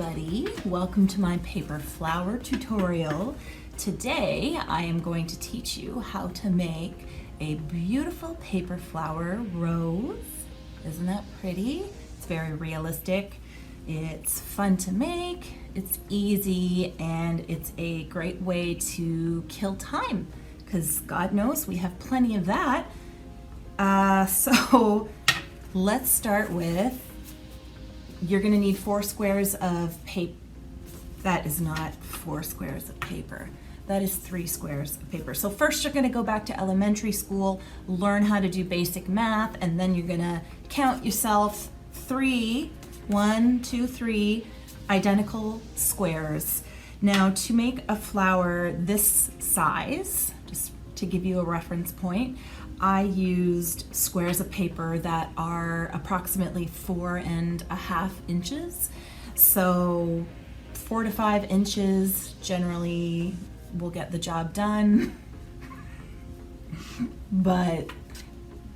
everybody, welcome to my paper flower tutorial. Today I am going to teach you how to make a beautiful paper flower rose. Isn't that pretty? It's very realistic, it's fun to make, it's easy, and it's a great way to kill time because God knows we have plenty of that. So let's start with, you're going to need 4 squares of paper. That is not 4 squares of paper. That is 3 squares of paper. So first you're going to go back to elementary school, learn how to do basic math, and then you're going to count yourself 3, 1, 2, 3 identical squares. Now to make a flower this size, just to give you a reference point, I used squares of paper that are approximately 4.5 inches. So 4 to 5 inches generally will get the job done, but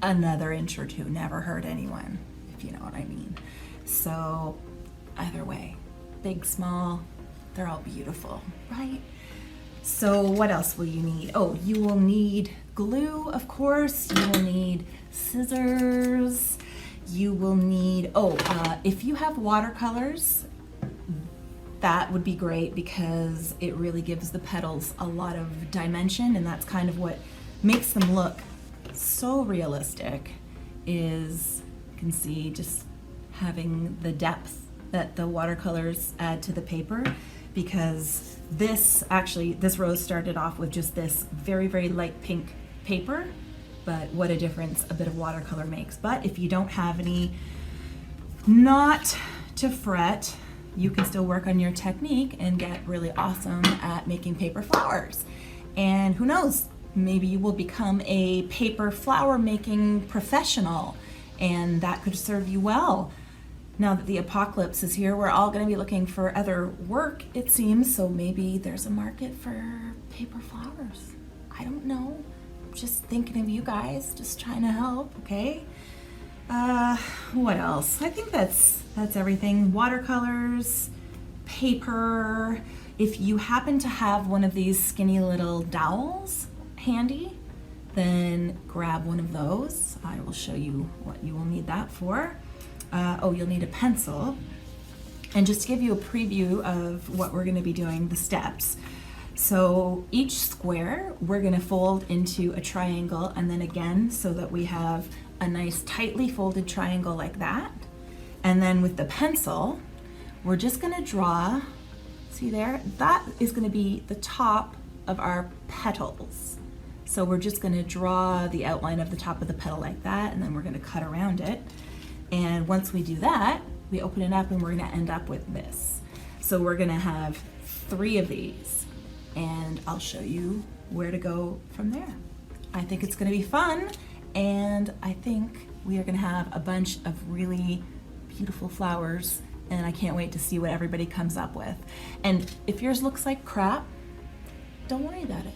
another inch or 2 never hurt anyone, if you know what I mean. So either way, big, small, they're all beautiful, right? So what else will you need? Oh, you will need glue, of course. You will need scissors. You will need, if you have watercolors, that would be great because it really gives the petals a lot of dimension, and that's kind of what makes them look so realistic is, you can see just having the depth that the watercolors add to the paper, because this rose started off with just this very, very light pink paper, but what a difference a bit of watercolor makes. But if you don't have any, not to fret, you can still work on your technique and get really awesome at making paper flowers. And who knows, maybe you will become a paper flower making professional, and that could serve you well. Now that the apocalypse is here, we're all going to be looking for other work, it seems, so maybe there's a market for paper flowers. I don't know. Just thinking of you guys, just trying to help, okay? What else? I think that's everything. Watercolors, paper. If you happen to have one of these skinny little dowels handy, then grab one of those. I will show you what you will need that for. You'll need a pencil. And just to give you a preview of what we're going to be doing, the steps. So each square we're going to fold into a triangle, and then again so that we have a nice tightly folded triangle like that. And then with the pencil, we're just going to draw, see there, that is going to be the top of our petals. So we're just going to draw the outline of the top of the petal like that, and then we're going to cut around it. And once we do that, we open it up and we're going to end up with this. So we're going to have 3 of these, and I'll show you where to go from there. I think it's going to be fun, and I think we are going to have a bunch of really beautiful flowers, and I can't wait to see what everybody comes up with. And if yours looks like crap, don't worry about it.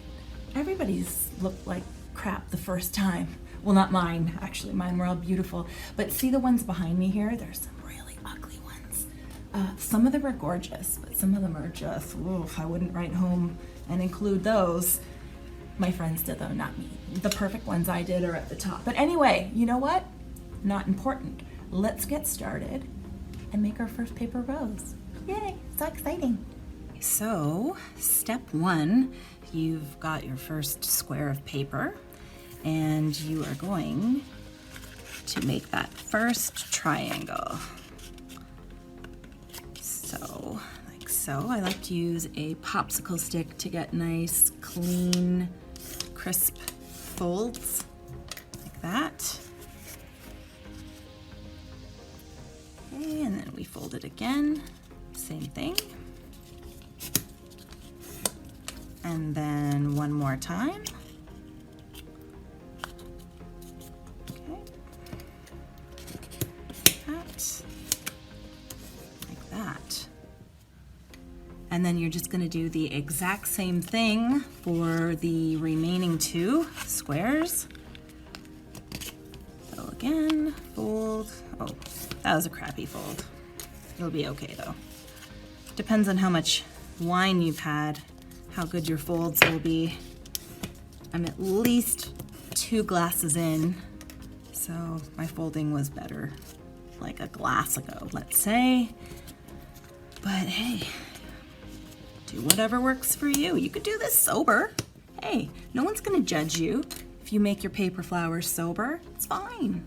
Everybody's looked like crap the first time. Well, not mine, actually. Mine were all beautiful. But see the ones behind me here? There's some really ugly ones. Some of them are gorgeous, but some of them are just, oof, I wouldn't write home and include those. My friends did though, not me. The perfect ones I did are at the top. But anyway, you know what? Not important. Let's get started and make our first paper rose. Yay, so exciting. So, step 1, you've got your first square of paper, and you are going to make that first triangle. So, like so. I like to use a popsicle stick to get nice, clean, crisp folds, like that. Okay, and then we fold it again, same thing. And then one more time. Like that. And then you're just going to do the exact same thing for the remaining 2 squares. So again, fold. Oh, that was a crappy fold. It'll be okay though. Depends on how much wine you've had, how good your folds will be. I'm at least 2 glasses in, so my folding was better like a glass ago, let's say. But hey, do whatever works for you. You could do this sober. Hey, no one's gonna judge you if you make your paper flowers sober. It's fine.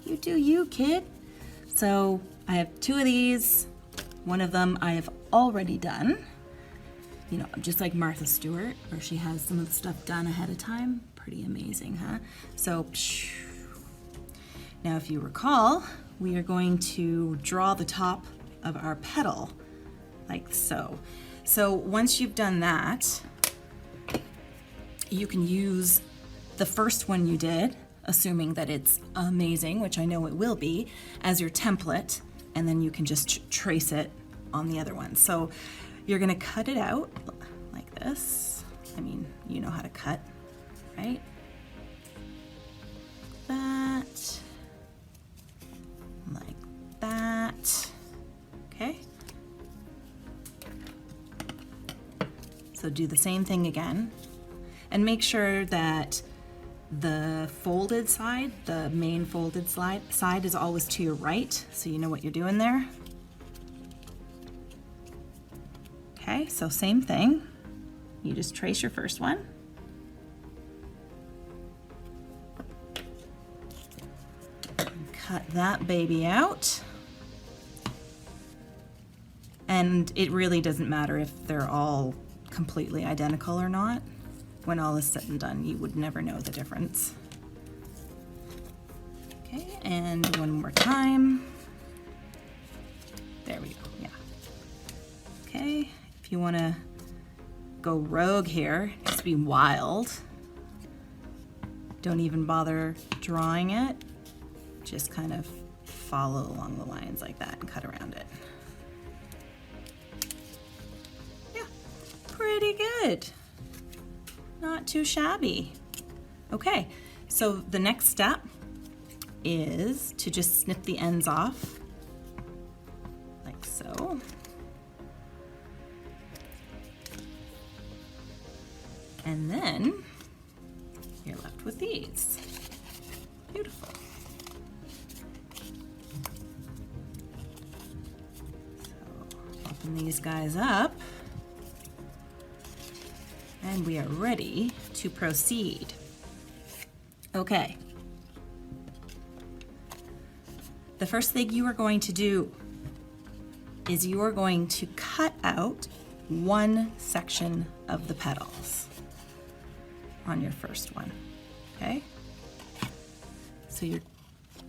You do you, kid. So I have 2 of these. One of them I have already done. You know, just like Martha Stewart, where she has some of the stuff done ahead of time. Pretty amazing, huh? So, now if you recall, we are going to draw the top of our petal like so. So once you've done that, you can use the first one you did, assuming that it's amazing, which I know it will be, as your template, and then you can just trace it on the other one. So you're gonna cut it out like this. I mean, you know how to cut, right? That, like that, okay? So do the same thing again, and make sure that the folded side, the main folded side is always to your right, so you know what you're doing there. Okay, so same thing. You just trace your first one. And cut that baby out. And it really doesn't matter if they're all completely identical or not. When all is said and done, you would never know the difference. Okay, and one more time. There we go, yeah. Okay, if you wanna go rogue here, it has to be wild. Don't even bother drawing it. Just kind of follow along the lines like that and cut around it. Yeah, pretty good. Not too shabby. Okay, so the next step is to just snip the ends off, like so. And then you're left with these. Beautiful. So open these guys up. And we are ready to proceed. Okay. The first thing you are going to do is you are going to cut out one section of the petals on your first one, okay? So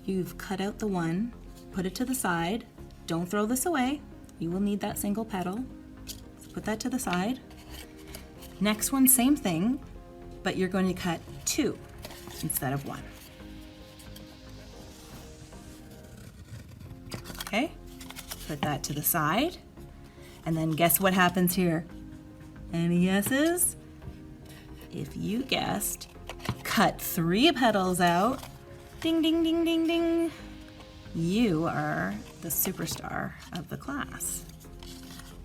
you've cut out the one, put it to the side. Don't throw this away. You will need that single petal. So put that to the side. Next one, same thing, but you're going to cut 2 instead of 1. Okay, put that to the side, and then guess what happens here? Any guesses? If you guessed, cut 3 petals out, ding, ding, ding, ding, ding. You are the superstar of the class.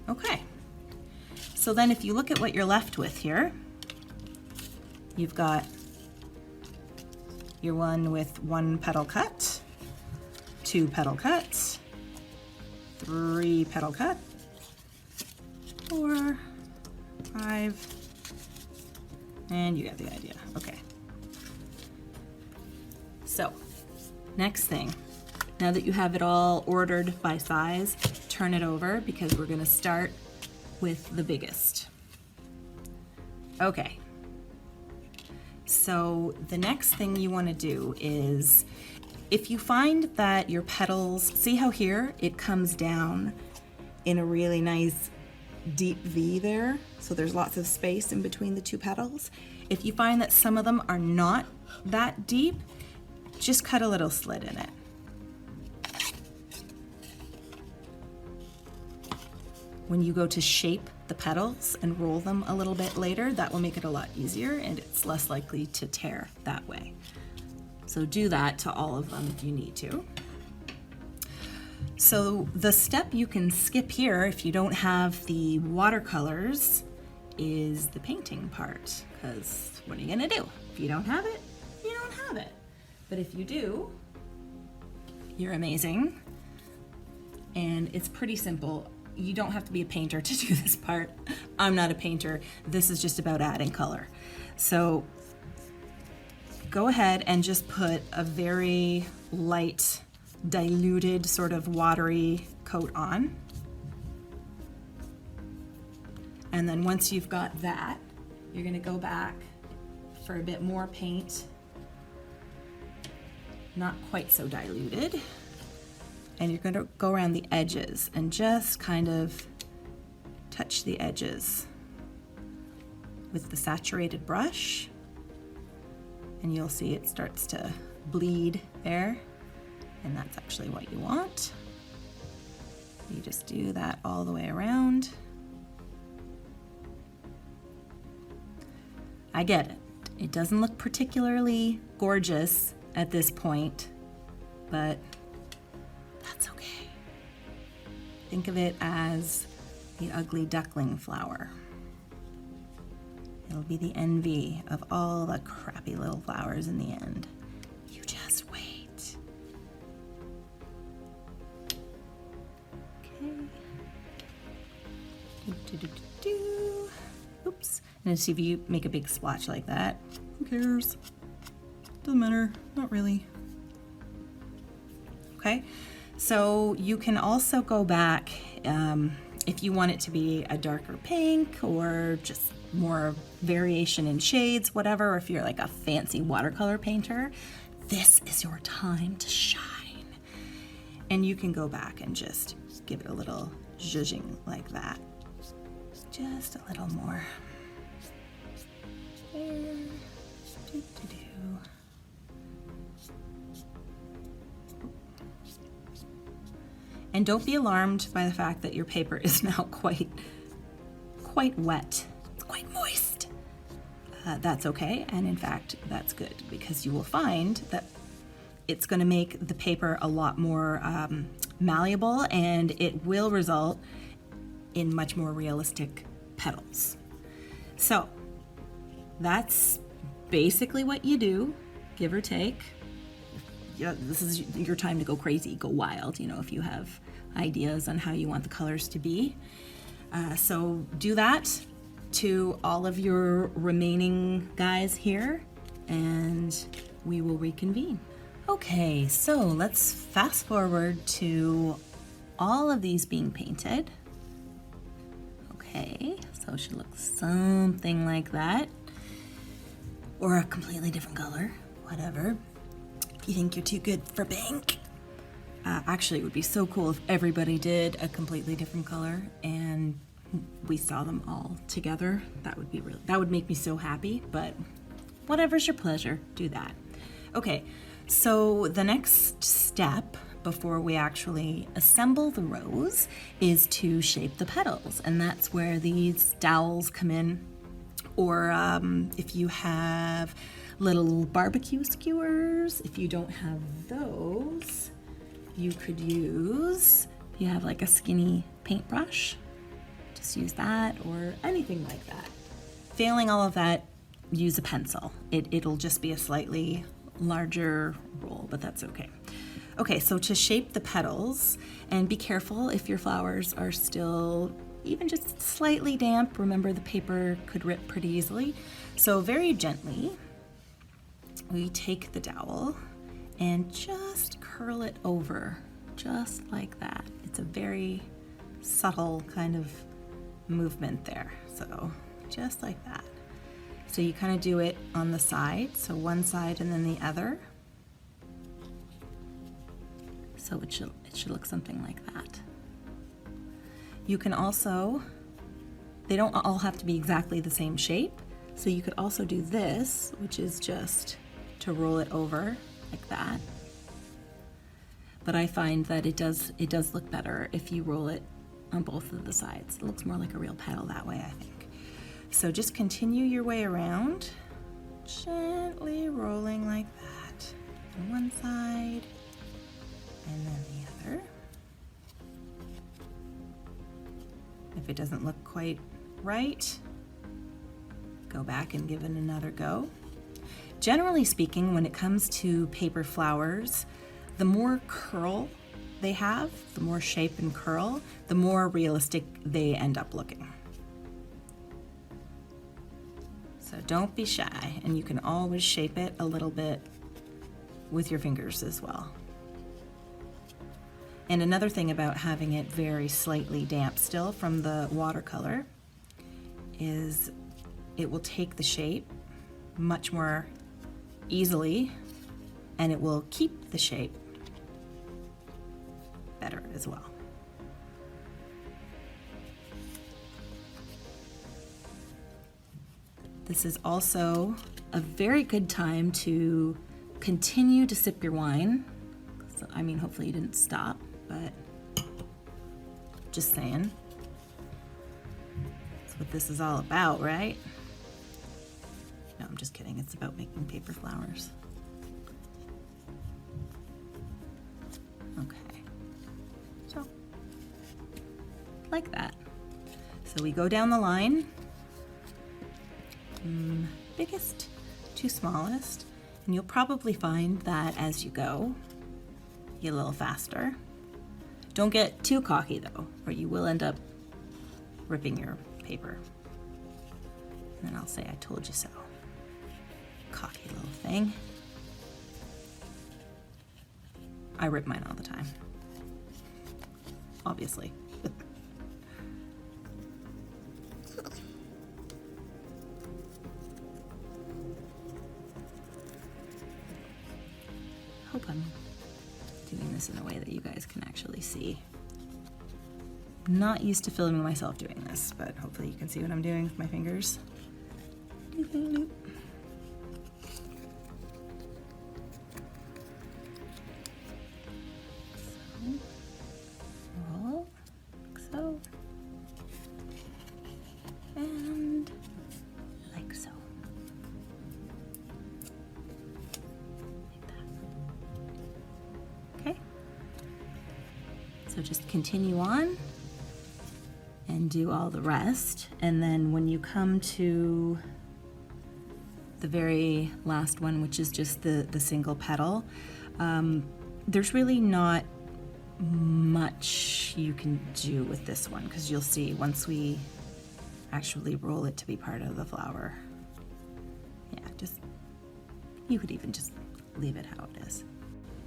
Okay. So then if you look at what you're left with here, you've got your one with 1 petal cut, 2 petal cuts, 3 petal cut, 4, 5, and you got the idea. Okay. So, next thing, now that you have it all ordered by size, turn it over because we're gonna start with the biggest. Okay, so the next thing you want to do is, if you find that your petals, see how here it comes down in a really nice deep V there, so there's lots of space in between the 2 petals. If you find that some of them are not that deep, just cut a little slit in it. When you go to shape the petals and roll them a little bit later, that will make it a lot easier and it's less likely to tear that way. So do that to all of them if you need to. So the step you can skip here if you don't have the watercolors is the painting part, because what are you gonna do? If you don't have it, you don't have it. But if you do, you're amazing. And it's pretty simple. You don't have to be a painter to do this part. I'm not a painter. This is just about adding color. So go ahead and just put a very light, diluted, sort of watery coat on. And then once you've got that, you're gonna go back for a bit more paint, not quite so diluted. And you're gonna go around the edges and just kind of touch the edges with the saturated brush. And you'll see it starts to bleed there. And that's actually what you want. You just do that all the way around. I get it. It doesn't look particularly gorgeous at this point, but that's okay. Think of it as the ugly duckling flower. It'll be the envy of all the crappy little flowers in the end. You just wait. Okay. Oops. And see if you make a big splotch like that. Who cares? Doesn't matter. Not really. Okay. So you can also go back if you want it to be a darker pink or just more variation in shades, whatever. Or if you're like a fancy watercolor painter, this is your time to shine. And you can go back and just give it a little zhuzhing like that. Just a little more. There. And don't be alarmed by the fact that your paper is now quite wet. It's quite moist. That's okay, and in fact, that's good, because you will find that it's gonna make the paper a lot more malleable, and it will result in much more realistic petals. So that's basically what you do, give or take. Yeah, this is your time to go crazy, go wild, you know, if you have ideas on how you want the colors to be. So do that to all of your remaining guys here, and we will reconvene. Okay, so let's fast forward to all of these being painted. Okay, so it should look something like that, or a completely different color, whatever. If you think you're too good for pink. Actually, it would be so cool if everybody did a completely different color and we saw them all together. That would make me so happy, but whatever's your pleasure, do that. Okay, so the next step before we actually assemble the rose is to shape the petals, and that's where these dowels come in. Or if you have little barbecue skewers, if you don't have those, you could use, if you have like a skinny paintbrush, just use that, or anything like that. Failing all of that, use a pencil. It'll just be a slightly larger roll, but that's okay. Okay, so to shape the petals, and be careful if your flowers are still even just slightly damp. Remember, the paper could rip pretty easily. So very gently, we take the dowel and just curl it over, just like that. It's a very subtle kind of movement there. So just like that. So you kind of do it on the side, so one side and then the other. So it should look something like that. You can also, they don't all have to be exactly the same shape, so you could also do this, which is just to roll it over like that. But I find that it does look better if you roll it on both of the sides. It looks more like a real petal that way, I think. So just continue your way around, gently rolling like that on one side and then the other. If it doesn't look quite right, go back and give it another go. Generally speaking, when it comes to paper flowers, the more curl they have, the more shape and curl, the more realistic they end up looking. So don't be shy, and you can always shape it a little bit with your fingers as well. And another thing about having it very slightly damp still from the watercolor is it will take the shape much more easily, and it will keep the shape better as well. This is also a very good time to continue to sip your wine. So, I mean, hopefully you didn't stop, but just saying. That's what this is all about, right? No, I'm just kidding. It's about making paper flowers. Okay. So, like that. So we go down the line, biggest to smallest, and you'll probably find that as you go, you get a little faster. Don't get too cocky though, or you will end up ripping your paper. And then I'll say, I told you so. Cocky little thing. I rip mine all the time, obviously. Hope I'm doing this in a way that you guys can actually see. I'm not used to filming myself doing this, but hopefully you can see what I'm doing with my fingers. Doop, doop, doop. Roll, like so, and like so. Like that. Okay. So just continue on and do all the rest, and then when you come to the very last one, which is just the single petal, there's really not much you can do with this one, because you'll see once we actually roll it to be part of the flower. Yeah, just, you could even just leave it how it is.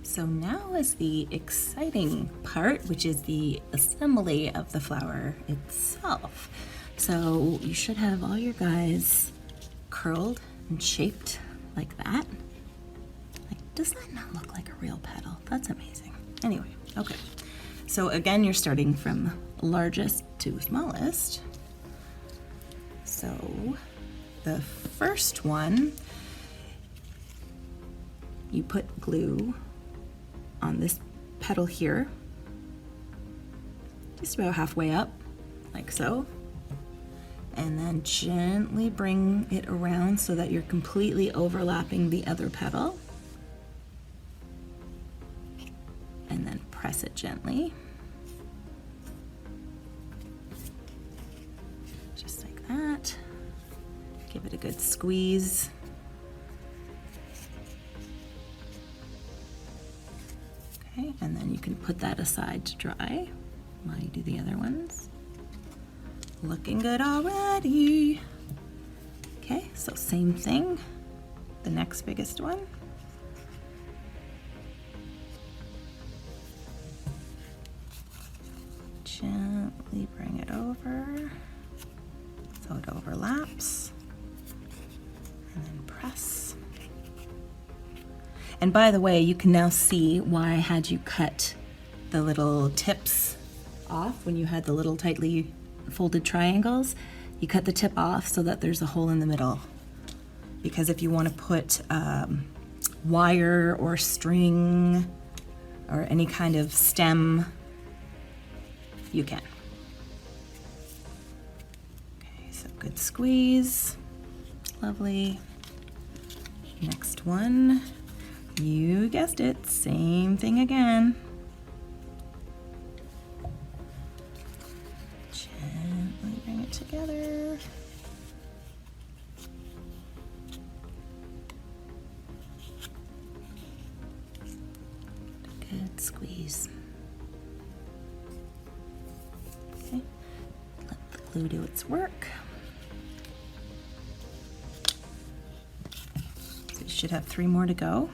So now is the exciting part, which is the assembly of the flower itself. So you should have all your guys curled and shaped like that. Like, does that not look like a real petal? That's amazing. Anyway, okay. So again, you're starting from largest to smallest. So the first one, you put glue on this petal here, just about halfway up, like so. And then gently bring it around so that you're completely overlapping the other petal. And then press it gently. Just like that. Give it a good squeeze. Okay, and then you can put that aside to dry while you do the other ones. Looking good already. Okay, so same thing, the next biggest one. Gently bring it over so it overlaps, and then press. And by the way, you can now see why I had you cut the little tips off when you had the little tightly folded triangles. You cut the tip off so that there's a hole in the middle. Because if you want to put wire or string or any kind of stem, you can. Okay, so good squeeze. Lovely. Next one. You guessed it, same thing again. squeeze. Okay, let the glue do its work. So you should have 3 more to go.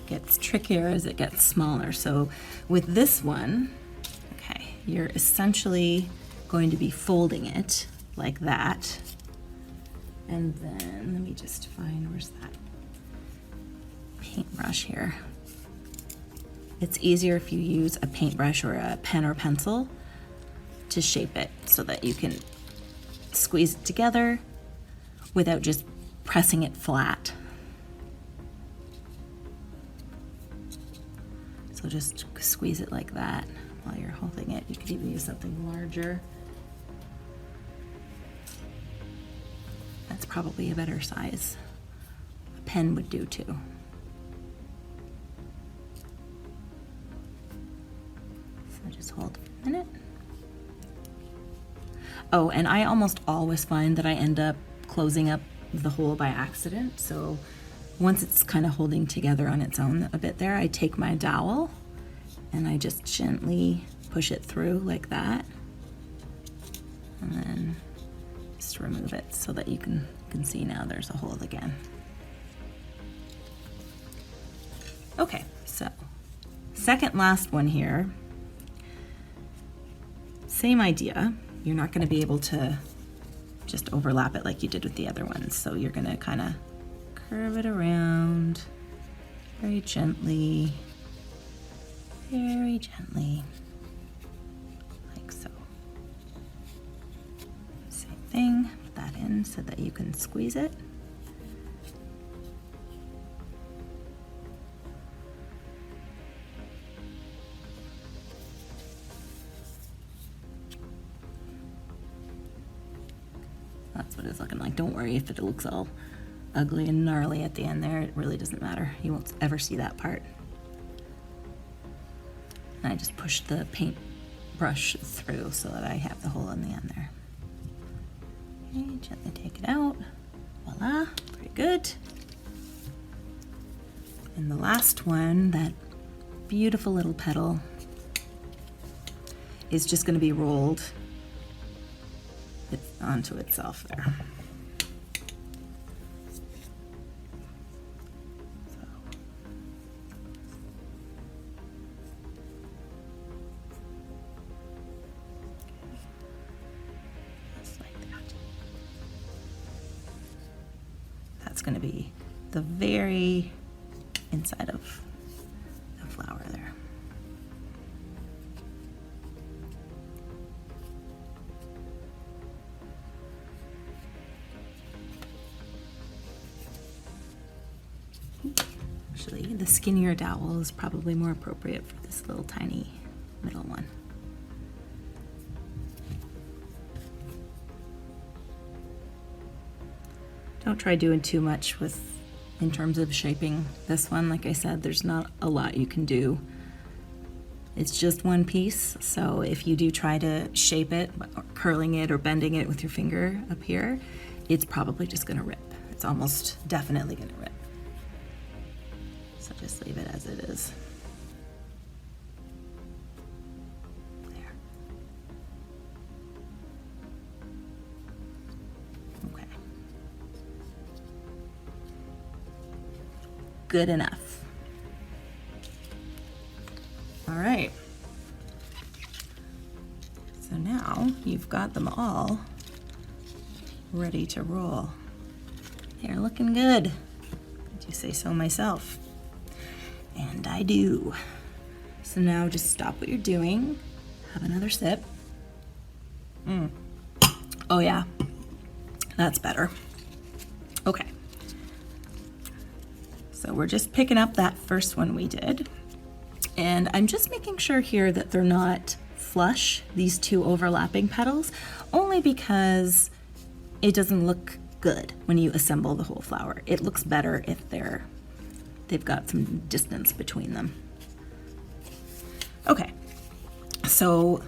Gets trickier as it gets smaller. So with this one, okay, you're essentially going to be folding it like that. And then let me just find, where's that paintbrush here? It's easier if you use a paintbrush or a pen or pencil to shape it so that you can squeeze it together without just pressing it flat. So just squeeze it like that while you're holding it. You could even use something larger. That's probably a better size. A pen would do too. So just hold for a minute. Oh, and I almost always find that I end up closing up the hole by accident. So once it's kind of holding together on its own a bit there, I take my dowel and I just gently push it through like that. And then just remove it so that you can see now there's a hole again. Okay, so second last one here. Same idea. You're not going to be able to just overlap it like you did with the other ones. So you're going to kind of curve it around very gently, like so. Same thing, put that in so that you can squeeze it. That's what it's looking like. Don't worry if it looks all ugly and gnarly at the end there. It really doesn't matter. You won't ever see that part. And I just push the paint brush through so that I have the hole in the end there. Okay, gently take it out. Voila, very good. And the last one, that beautiful little petal, is just going to be rolled onto itself there. That's going to be the very inside of the flower there. Actually, the skinnier dowel is probably more appropriate for this little tiny middle one. Don't try doing too much in terms of shaping this one. Like I said, there's not a lot you can do. It's just one piece, so if you do try to shape it, or curling it or bending it with your finger up here, it's probably just gonna rip. It's almost definitely gonna rip. So just leave it as it is. There. Okay. Good enough. All right. So now you've got them all ready to roll. They're looking good. Did you say so myself? And I do. So now just stop what you're doing. Have another sip. Oh yeah, that's better. Okay. So we're just picking up that first one we did. And I'm just making sure here that they're not flush, these two overlapping petals, only because it doesn't look good when you assemble the whole flower. It looks better if they've got some distance between them. Okay, so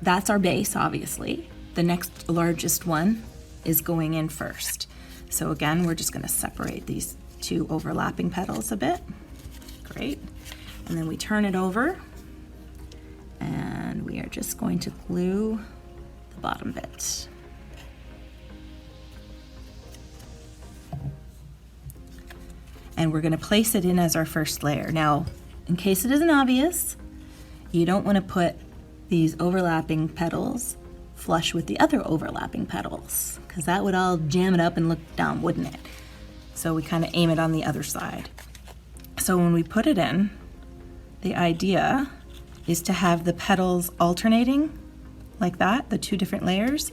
that's our base, obviously. The next largest one is going in first. So again, we're just going to separate these two overlapping petals a bit. Great. And then we turn it over and we are just going to glue the bottom bit. And we're going to place it in as our first layer. Now, in case it isn't obvious, you don't want to put these overlapping petals flush with the other overlapping petals, because that would all jam it up and look dumb, wouldn't it? So we kind of aim it on the other side. So when we put it in, the idea is to have the petals alternating like that, the two different layers,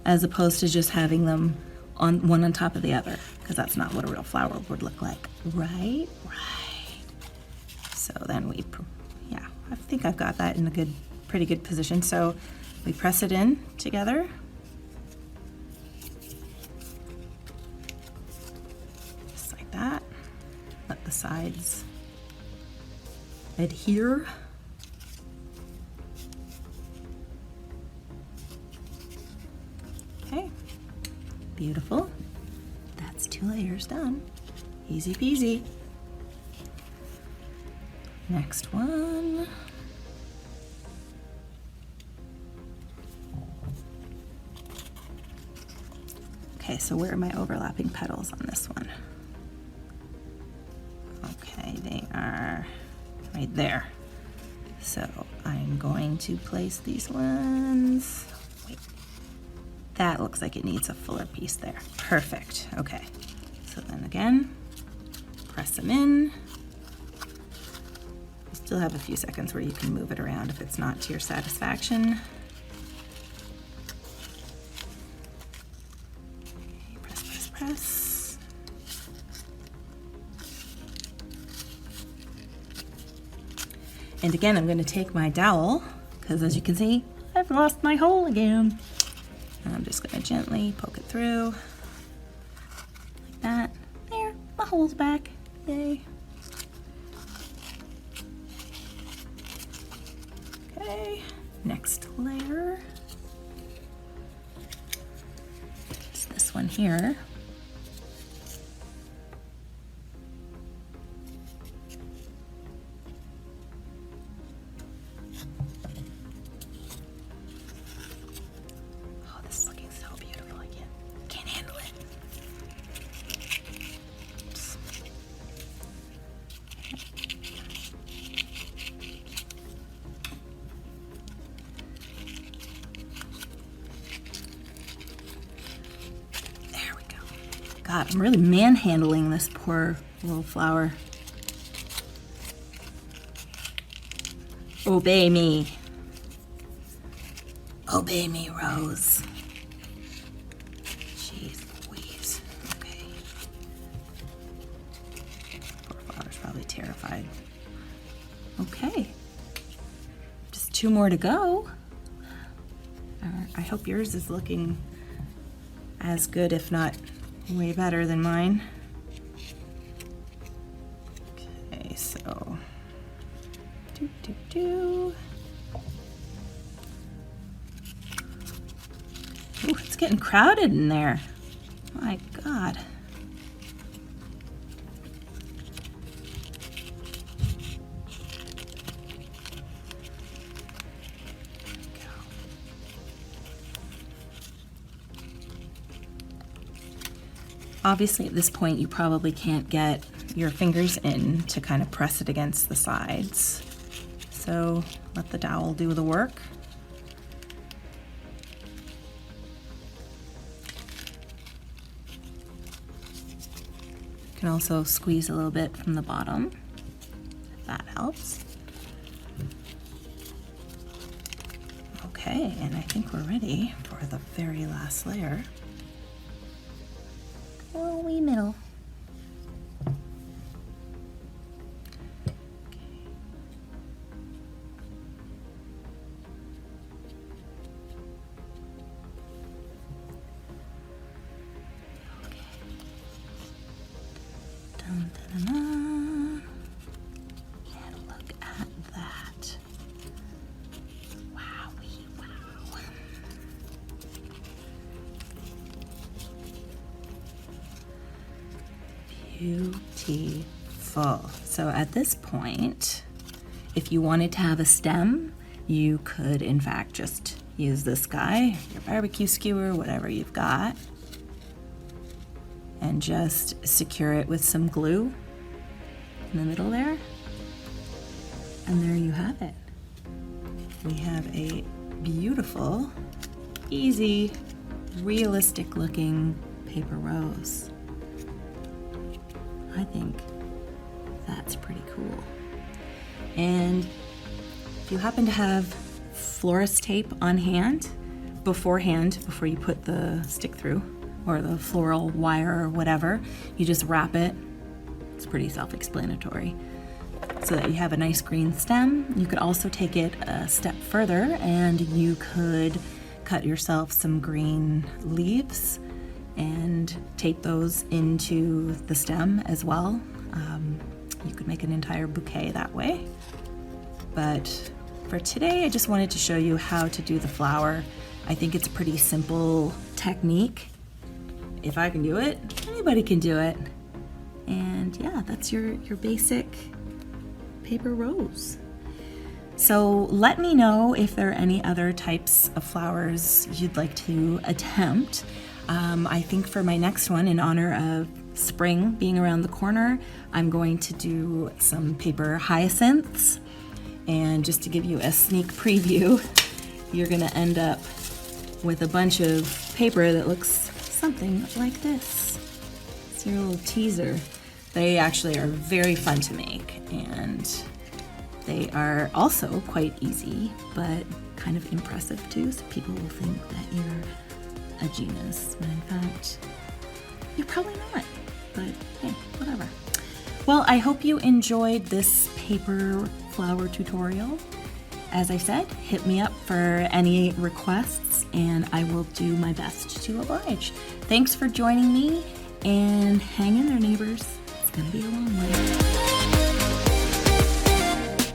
as opposed to just having them on one on top of the other, because that's not what a real flower would look like, right? Right. So then yeah, I think I've got that in a pretty good position. So we press it in together. Just like that. Let the sides adhere. Okay, beautiful. That's 2 layers done. Easy peasy. Next one. Okay, so where are my overlapping petals on this one? Okay, they are right there. So I'm going to place these ones. Wait, that looks like it needs a fuller piece there. Perfect, okay. So then again, press them in. You still have a few seconds where you can move it around if it's not to your satisfaction. Press. And again, I'm going to take my dowel, because as you can see, I've lost my hole again. And I'm just going to gently poke it through, like that. There, my hole's back. Yay. Okay, next layer. It's this one here. God, I'm really manhandling this poor little flower. Obey me. Obey me, Rose. Jeez Louise. Okay. Poor flower's probably terrified. Okay. Just 2 more to go. I hope yours is looking as good, if not way better than mine. Okay, so Ooh, it's getting crowded in there. My God. Obviously at this point you probably can't get your fingers in to kind of press it against the sides. So let the dowel do the work. You can also squeeze a little bit from the bottom, if that helps. Okay, and I think we're ready for the very last layer. Little wee middle. Dun, dun, dun, dun. And look at that. Wowee, wow. Beautiful. So at this point, if you wanted to have a stem, you could in fact just use this guy, your barbecue skewer, whatever you've got, and just secure it with some glue in the middle there. And there you have it. We have a beautiful, easy, realistic looking paper rose. I think that's pretty cool. And if you happen to have florist tape on hand beforehand, before you put the stick through, or the floral wire or whatever, you just wrap it. It's pretty self-explanatory. So that you have a nice green stem. You could also take it a step further and you could cut yourself some green leaves and tape those into the stem as well. You could make an entire bouquet that way. But for today, I just wanted to show you how to do the flower. I think it's a pretty simple technique. If I can do it, anybody can do it. And yeah, that's your basic paper rose. So let me know if there are any other types of flowers you'd like to attempt. I think for my next one, in honor of spring being around the corner, I'm going to do some paper hyacinths. And just to give you a sneak preview, you're gonna end up with a bunch of paper that looks something like this. It's your little teaser. They actually are very fun to make, and they are also quite easy, but kind of impressive too, so people will think that you're a genius, when in fact, you're probably not, but hey, whatever. Well, I hope you enjoyed this paper flower tutorial. As I said, hit me up for any requests, and I will do my best to oblige. Thanks for joining me, and hang in there, neighbors. It's gonna be a long one.